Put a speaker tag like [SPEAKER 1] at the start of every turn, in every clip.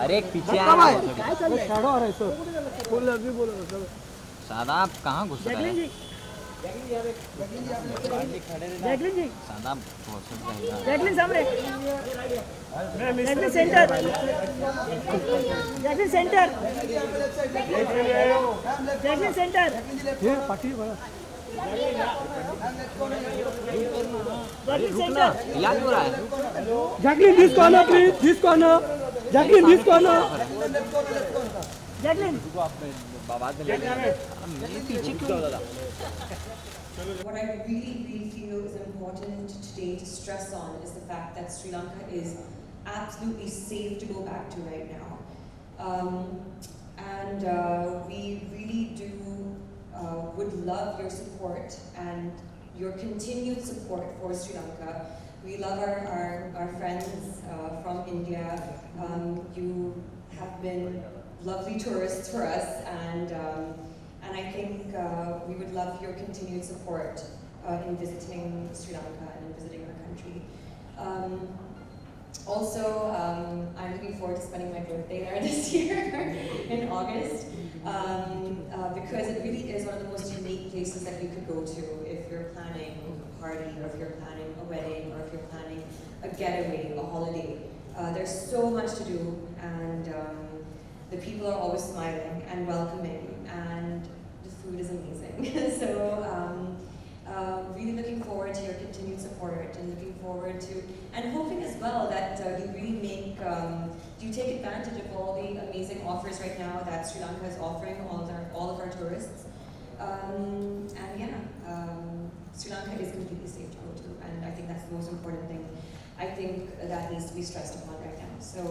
[SPEAKER 1] अरे पीछे आ
[SPEAKER 2] शैडो आ रहा है सर फुल अभी बोलो सर
[SPEAKER 1] सादा आप कहाँ घुस रहे हैं
[SPEAKER 3] जैकलिन जी
[SPEAKER 1] सादा
[SPEAKER 3] जैकलिन सामने Jacqueline centre Jacqueline centre Jacqueline centre
[SPEAKER 2] ये पार्टी बड़ा
[SPEAKER 3] जैकलिन सेंटर
[SPEAKER 1] याद हो रहा है
[SPEAKER 2] Jacqueline this corner please this corner Jacqueline this corner
[SPEAKER 3] Jacqueline
[SPEAKER 1] बात मेरे पीछे क्यों दादा
[SPEAKER 4] What I really feel is important today to stress on is the fact that Sri Lanka is absolutely safe to go back to right now. We really would love your support and your continued support for Sri Lanka. We love our friends from India. You have been lovely tourists for us, and I think we would love your continued support in visiting Sri Lanka and in visiting our country. I'm looking forward to spending my birthday there this year in August because it really is one of the most unique places that you could go to if you're planning a party, or if you're planning a wedding, or if you're planning a getaway, a holiday. There's so much to do, and the people are always smiling and welcoming, and the food is amazing. So really looking forward to your continued support, and looking forward to, and hoping as well that you really make, you take advantage of all the amazing offers right now that Sri Lanka is offering all of our tourists. Sri Lanka is completely safe to go to, and I think that's the most important thing. I think that needs to be stressed upon right now. So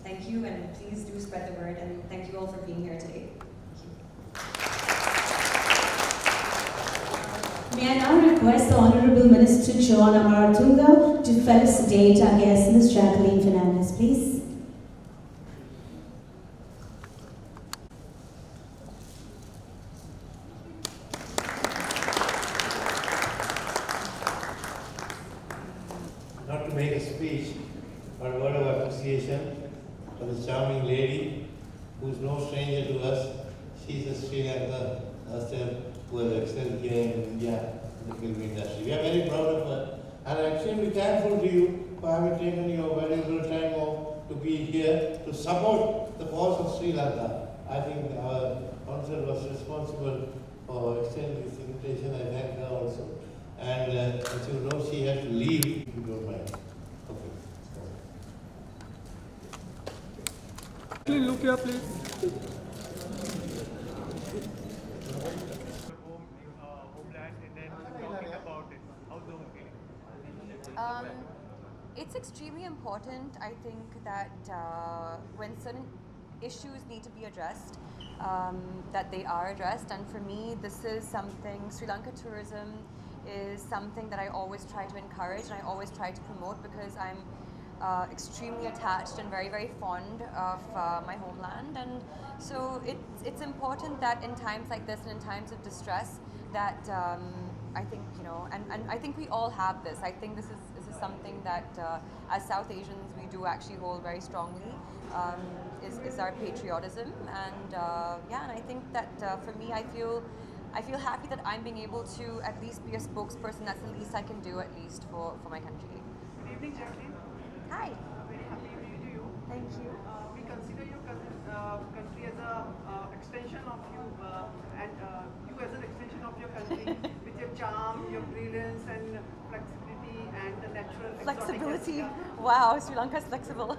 [SPEAKER 4] thank you, and please do spread the word, and thank you all for being here today.
[SPEAKER 5] May I now request the Honorable Minister John Amaratunga to felicitate our guest, Ms. Jacqueline Fernandez, please.
[SPEAKER 6] Not to make a speech, but a word of appreciation for this charming lady who is no stranger to us. She is a Sri Lanka herself who has excelled here in India in the film industry. We are very proud of her, and I am extremely thankful to you for having taken your valuable time off to be here to support the cause of Sri Lanka. I think our council was responsible for extending this invitation. I thank her also. And as you know, she has to leave, if you don't mind. Okay.
[SPEAKER 2] Please look here, please.
[SPEAKER 7] It's extremely important, I think, that when certain issues need to be addressed, that they are addressed. And for me, this is something, Sri Lanka tourism is something that I always try to encourage, and I always try to promote, because I'm extremely attached and very, very fond of my homeland. And so it's important that in times like this and in times of distress, that I think, and I think we all have this. I think this is something that as South Asians we do actually hold very strongly, is our patriotism. And and I think that for me, I feel happy that I'm being able to at least be a spokesperson. That's the least I can do, at least for my country.
[SPEAKER 8] Good evening, Jacqueline.
[SPEAKER 7] Hi.
[SPEAKER 8] Very happy to meet you.
[SPEAKER 7] Thank you.
[SPEAKER 8] We consider your country as an extension of you, and you as an extension of your country with your charm, your brilliance, and flexibility, and the natural
[SPEAKER 7] Flexibility. Wow, Sri Lanka is flexible.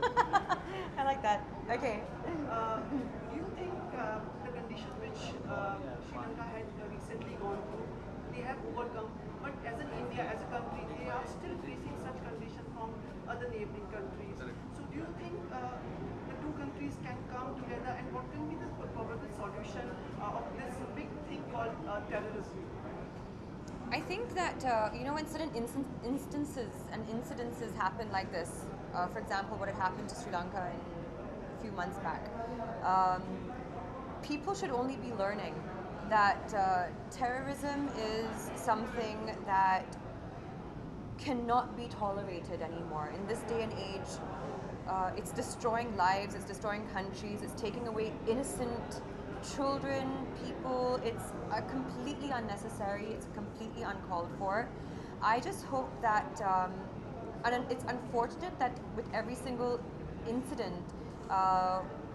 [SPEAKER 7] I like that. Okay.
[SPEAKER 8] Do you think the conditions which Sri Lanka had recently gone through, they have overcome, but as an India, as a country, they are still facing such conditions from other neighboring countries. So do you think the two countries can come together, and what can be the probable solution of this big thing called terrorism?
[SPEAKER 7] I think that when certain instances and incidences happen like this, for example, what had happened to Sri Lanka a few months back, people should only be learning that terrorism is something that cannot be tolerated anymore. In this day and age, it's destroying lives, it's destroying countries, it's taking away innocent children, people. It's completely unnecessary, it's completely uncalled for. I just hope that, and it's unfortunate that with every single incident,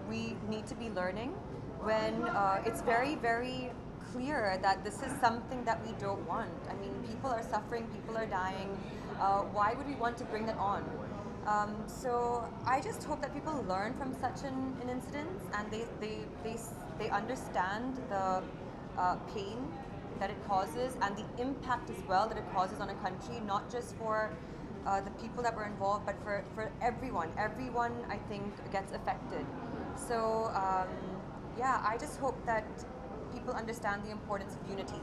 [SPEAKER 7] we need to be learning when it's very, very clear that this is something that we don't want. I mean, people are suffering, people are dying. Why would we want to bring that on? So I just hope that people learn from such an incident, and they understand the pain that it causes and the impact as well that it causes on a country, not just for the people that were involved, but for everyone. Everyone, I think, gets affected. So yeah, I just hope that people understand the importance of unity.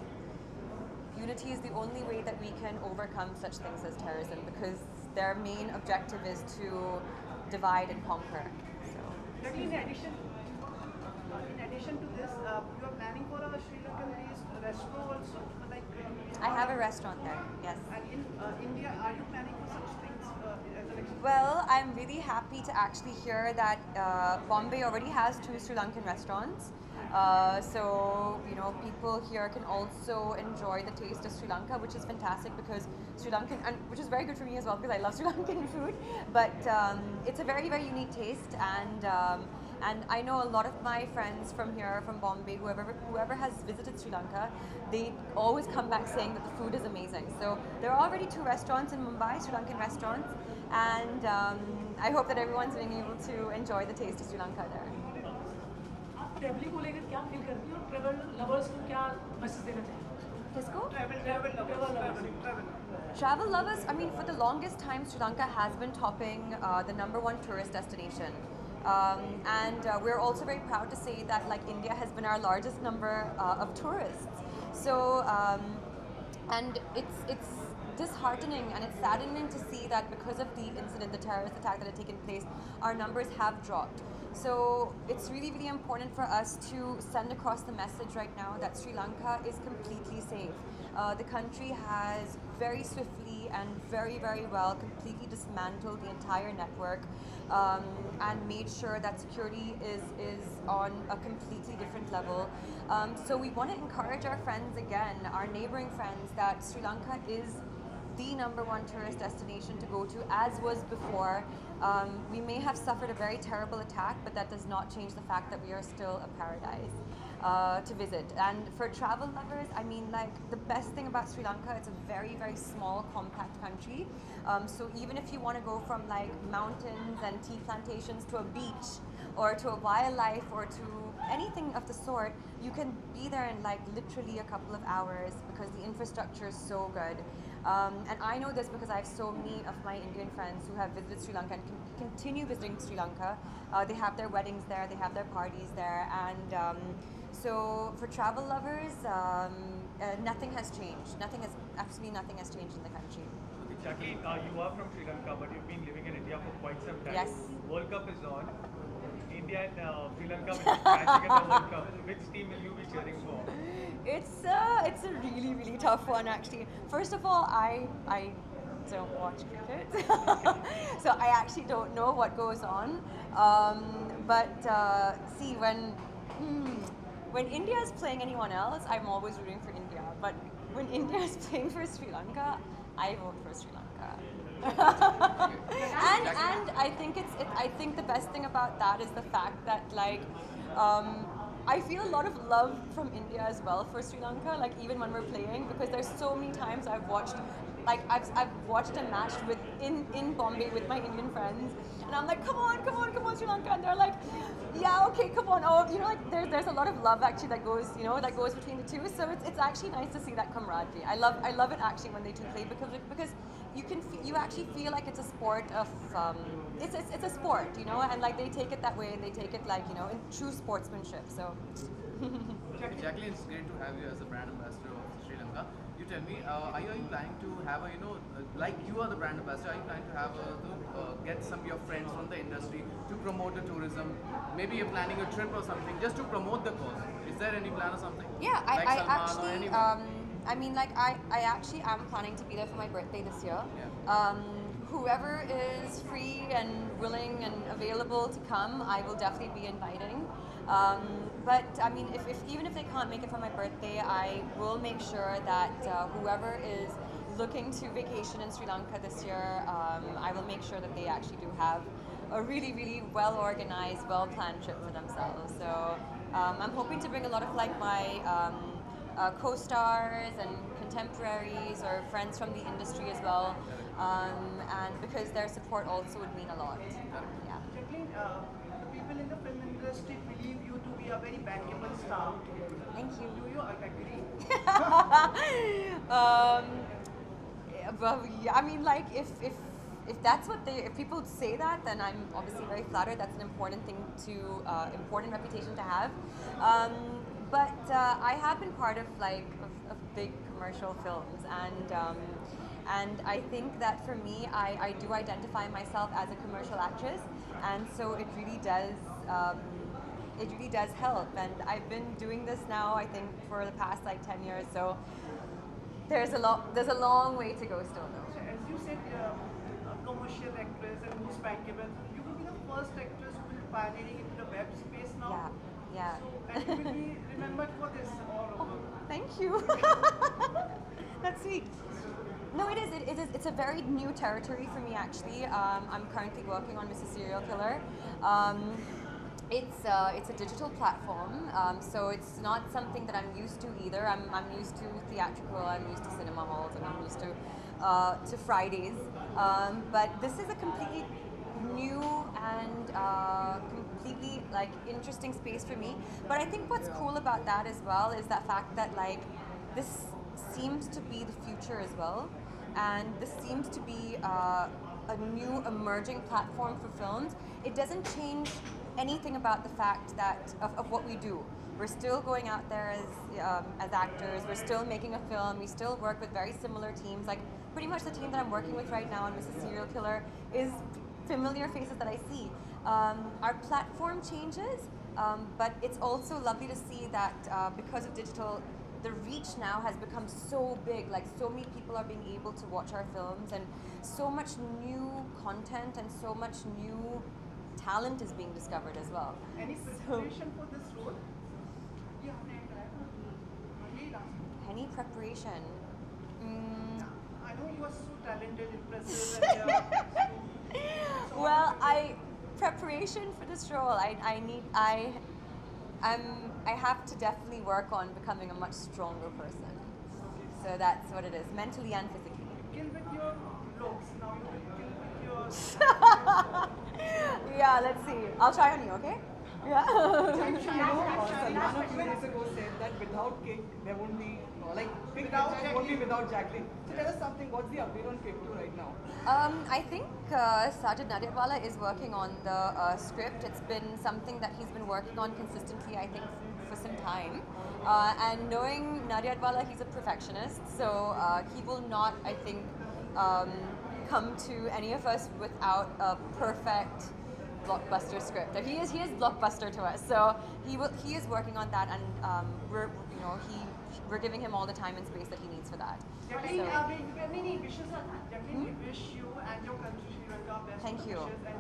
[SPEAKER 7] Unity is the only way that we can overcome such things as terrorism, because their main objective is to divide and conquer. So.
[SPEAKER 8] In addition to this, you are planning for a Sri Lankan-based restaurant also? Like,
[SPEAKER 7] I have a restaurant there, yes.
[SPEAKER 8] And in India, are you planning for such things as an example?
[SPEAKER 7] Well, I'm really happy to actually hear that Bombay already has 2 Sri Lankan restaurants. So, you know, people here can also enjoy the taste of Sri Lanka, which is fantastic because Sri Lankan, and which is very good for me as well because I love Sri Lankan food. But it's a very, very unique taste, and I know a lot of my friends from here, from Bombay, whoever has visited Sri Lanka, they always come back saying that the food is amazing. So there are already 2 restaurants in Mumbai, Sri Lankan restaurants, and I hope that everyone's being able to enjoy the taste of Sri Lanka there.
[SPEAKER 2] Travelling को लेकर क्या feel करती हो, travel lovers को क्या message देना चाहिए?
[SPEAKER 7] Kisko?
[SPEAKER 8] Travel.
[SPEAKER 7] Travel lovers, I mean, for the longest time, Sri Lanka has been topping the #1 tourist destination. And we're also very proud to say that, like, India has been our largest number of tourists. So, and it's disheartening and it's saddening to see that because of the incident, the terrorist attack that had taken place, our numbers have dropped. So it's really, really important for us to send across the message right now that Sri Lanka is completely safe. The country has very swiftly and very, very well completely dismantled the entire network and made sure that security is on a completely different level. So we want to encourage our friends again, our neighboring friends, that Sri Lanka is the #1 tourist destination to go to, as was before. We may have suffered a very terrible attack, but that does not change the fact that we are still a paradise to visit. And for travel lovers, I mean, like, the best thing about Sri Lanka, it's a very, very small, compact country. So even if you want to go from, like, mountains and tea plantations to a beach or to a wildlife or to anything of the sort, you can be there in, like, literally a couple of hours because the infrastructure is so good. And I know this because I have so many of my Indian friends who have visited Sri Lanka and continue visiting Sri Lanka. They have their weddings there, they have their parties there, and so for travel lovers, nothing has changed. Absolutely nothing has changed in the country.
[SPEAKER 9] Jacqueline, you are from Sri Lanka, but you've been living in India for quite some time.
[SPEAKER 7] Yes.
[SPEAKER 9] World Cup is on. India and Sri Lanka will be matching at the World Cup. Which team will you be cheering for?
[SPEAKER 7] It's a really, really tough one, actually. First of all, I don't watch cricket, so I actually don't know what goes on. But see, when India is playing anyone else, I'm always rooting for India. But when India is playing for Sri Lanka, I vote for Sri Lanka. and I think the best thing about that is the fact that, like, I feel a lot of love from India as well for Sri Lanka, like, even when we're playing, because there's so many times I've watched a match in Bombay with my Indian friends, and I'm like, come on, Sri Lanka, and they're like, yeah, okay, come on. Oh, you know, like, there's a lot of love actually that goes between the two. So it's actually nice to see that camaraderie. I love it actually when they do play, because you actually feel like it's a sport of it's a sport, you know, and, like, they take it that way, and they take it, like, you know, in true sportsmanship. So.
[SPEAKER 1] Jacqueline, it's great to have you as a brand ambassador of Sri Lanka. You tell me, are you planning to have a, like, you are the brand ambassador, are you planning to have get some of your friends from the industry to promote the tourism? Maybe you're planning a trip or something just to promote the cause. Is there any plan or something?
[SPEAKER 7] Yeah,
[SPEAKER 1] like
[SPEAKER 7] I
[SPEAKER 1] Salman or
[SPEAKER 7] actually,
[SPEAKER 1] anyone?
[SPEAKER 7] I mean, like, I actually am planning to be there for my birthday this year.
[SPEAKER 1] Yeah.
[SPEAKER 7] Whoever is free and willing and available to come, I will definitely be inviting. But I mean, if even if they can't make it for my birthday, I will make sure that whoever is looking to vacation in Sri Lanka this year, I will make sure that they actually do have a really, really well organized, well planned trip for themselves. So I'm hoping to bring a lot of like my co-stars and contemporaries or friends from the industry as well, and because their support also would mean a lot. Yeah.
[SPEAKER 8] Jacqueline, the people in the film industry believe you to be a very bankable star.
[SPEAKER 7] Thank you.
[SPEAKER 8] Do you agree?
[SPEAKER 7] Well, yeah, I mean, like, if that's what if people say that, then I'm obviously very flattered. That's an important thing important reputation to have. But I have been part of like of big commercial films, and I think that for me, I do identify myself as a commercial actress, and so it really does. It really does help, and I've been doing this now, I think, for the past like 10 years. So there's a long way to go still, though.
[SPEAKER 8] So as you said, a commercial actress and who's bankable, you will be the first actress who will be pioneering into the web space now.
[SPEAKER 7] Yeah.
[SPEAKER 8] So, and you will be remembered for this all over.
[SPEAKER 7] Thank you. That's sweet. No, it is. It's a very new territory for me, actually. I'm currently working on Mrs. Serial Killer. It's a digital platform, so it's not something that I'm used to either. I'm used to theatrical, I'm used to cinema halls, and I'm used to Fridays. But this is a completely new and completely like interesting space for me. But I think what's cool about that as well is that fact that like this seems to be the future as well, and this seems to be a new emerging platform for films. It doesn't change anything about the fact that of what we do. We're still going out there as actors. We're still making a film. We still work with very similar teams. Like pretty much the team that I'm working with right now on Mrs. Serial Killer is familiar faces that I see. Our platform changes, but it's also lovely to see that because of digital, the reach now has become so big. Like so many people are being able to watch our films, and so much new content and so much new talent is being discovered as well.
[SPEAKER 8] Any preparation for this role? Yeah.
[SPEAKER 7] Any preparation?
[SPEAKER 8] I know you are so talented, impressive, and
[SPEAKER 7] Well, preparation for this role. I have to definitely work on becoming a much stronger person. So that's what it is, mentally and physically.
[SPEAKER 8] kill with your looks. Now you will kill with your.
[SPEAKER 7] Yeah, let's see. I'll try on you, okay? Yeah.
[SPEAKER 10] Salman a few days ago said that without Kick, there won't be, Kick won't be without Jacqueline. So tell us something, what's the update on Kick 2 right now?
[SPEAKER 7] I think Sajid Nadiadwala is working on the script. It's been something that he's been working on consistently, I think, for some time. And knowing Nadiadwala, he's a perfectionist, so he will not, I think, come to any of us without a perfect blockbuster script. He is blockbuster to us, so he is working on that, and we're giving him all the time and space that he needs for that.
[SPEAKER 8] Jacqueline, many wishes. Jacqueline, we wish you and your country Sri Lanka best
[SPEAKER 7] Thank you.
[SPEAKER 8] wishes, and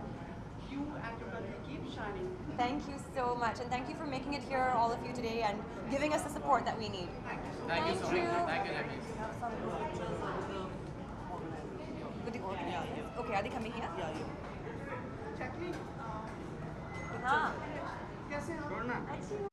[SPEAKER 8] you and your country keep shining.
[SPEAKER 7] Thank you so much, and thank you for making it here, all of you today, and giving us the support that we need.
[SPEAKER 1] Thank you so much. Thank you, Jacqueline.
[SPEAKER 7] With the organizers. Okay, are they coming here?
[SPEAKER 8] Jacqueline,
[SPEAKER 7] हाँ.
[SPEAKER 8] कैसे हैं आप?
[SPEAKER 7] अच्छी हूँ.